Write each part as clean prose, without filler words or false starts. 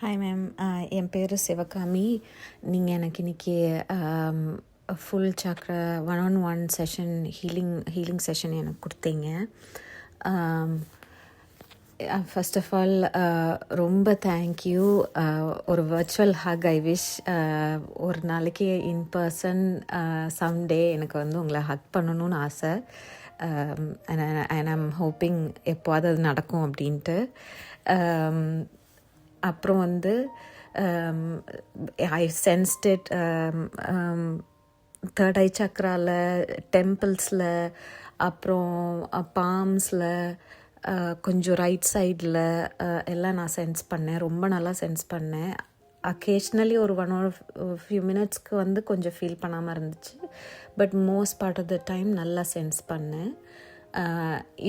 Hi ma'am. என் பேர் சிவகாமி. நீங்கள் எனக்கு இன்றைக்கி full Chakra 1-on-1 session healing session எனக்கு கொடுத்தீங்க. ஃபர்ஸ்ட் ஆஃப் ஆல் ரொம்ப தேங்க்யூ. ஒரு வர்ச்சுவல் ஹக் ஐ விஷ். ஒரு நாளைக்கு இன் பர்சன் சம்டே எனக்கு வந்து உங்களை ஹக் பண்ணணும்னு ஆசை. அண்ட் ஐம் ஹோப்பிங் எப்போது அது நடக்கும் அப்படின்ட்டு. அப்புறம் வந்து ஐ சென்ஸ்ட் இட் தேர்ட் ஐ சக்ராவில், டெம்பிள்ஸில், அப்புறம் பாம்ஸில், கொஞ்சம் ரைட் சைடில் எல்லாம் நான் சென்ஸ் பண்ணேன். ரொம்ப நல்லா சென்ஸ் பண்ணேன். அக்கேஷ்னலி ஒரு ஃபியூ மினிட்ஸ்க்கு வந்து கொஞ்சம் ஃபீல் பண்ணாமல் இருந்துச்சு. But most part of the time நல்லா சென்ஸ் பண்ணேன்.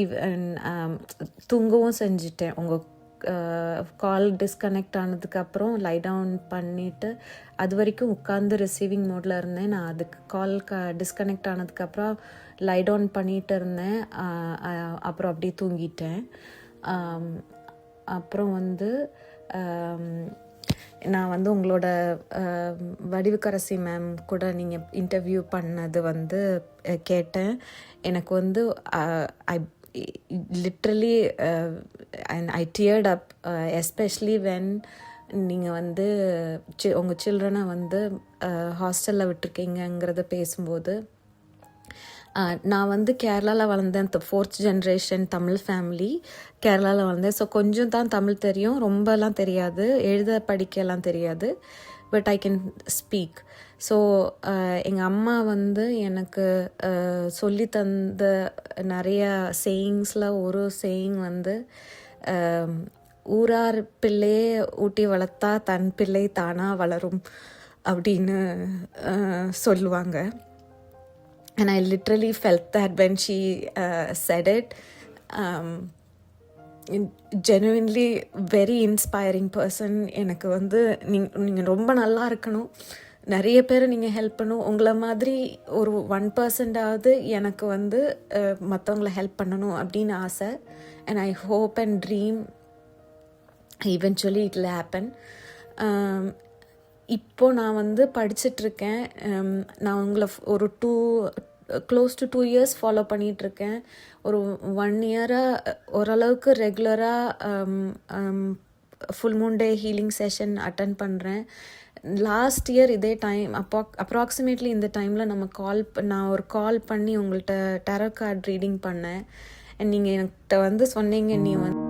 ஈவன் தூங்கவும் செஞ்சுட்டேன். உங்கள் கால் டிஸ்கனெக்ட் ஆனதுக்கப்புறம் லை டவுன் பண்ணிவிட்டு அது வரைக்கும் உட்காந்து ரிசீவிங் மோடில் இருந்தேன். நான் அதுக்கு கால் டிஸ்கனெக்ட் ஆனதுக்கப்புறம் லை டவுன் பண்ணிகிட்டு இருந்தேன். அப்புறம் அப்படியே தூங்கிட்டேன். அப்புறம் வந்து நான் வந்து உங்களோட வடிவுக்கரசி மேம் கூட நீங்கள் இன்டர்வியூ பண்ணது வந்து கேட்டேன். எனக்கு வந்து literally and I teared up, especially when நீங்கள் வந்து உங்கள் சில்ட்ரனை வந்து ஹாஸ்டலில் விட்டுருக்கீங்கிறத பேசும்போது. நான் வந்து கேரளாவில் வளர்ந்தேன். 4th generation Tamil family. கேரளாவில் வளர்ந்தேன். ஸோ கொஞ்சம் தான் தமிழ் தெரியும், ரொம்பலாம் தெரியாது, எழுத படிக்கலாம் தெரியாது. But I can speak. So எங்கள் அம்மா வந்து எனக்கு சொல்லி தந்த நிறைய சேயிங்ஸில் ஒரு சேயிங் வந்து, ஊரார் பிள்ளையே ஊட்டி வளர்த்தா தன் பிள்ளை தானாக வளரும் அப்படின்னு சொல்லுவாங்க. And I literally felt that when she said it. Genuinely very inspiring person. எனக்கு வந்து நீங்கள் ரொம்ப நல்லா இருக்கணும், நிறைய பேர் நீங்கள் ஹெல்ப் பண்ணணும். உங்களை மாதிரி ஒரு 1% எனக்கு வந்து மற்றவங்களை ஹெல்ப் பண்ணணும் அப்படின்னு ஆசை. And I hope and dream eventually it will happen. இப்போது நான் வந்து படிச்சிட்ருக்கேன். நான் உங்களை ஒரு க்ளோஸ் டு 2 years ஃபாலோ பண்ணிகிட்ருக்கேன். ஒரு 1 year-ஆக ஓரளவுக்கு ரெகுலராக full moon day healing session attend பண்ணுறேன். லாஸ்ட் இயர் இதே டைம் அப்ராக்சிமேட்லி இந்த டைமில் நான் ஒரு கால் பண்ணி உங்கள்கிட்ட டேரோ கார்ட் ரீடிங் பண்ணேன். அண்ட் நீங்கள் என்கிட்ட வந்து சொன்னீங்க, நீ வந்து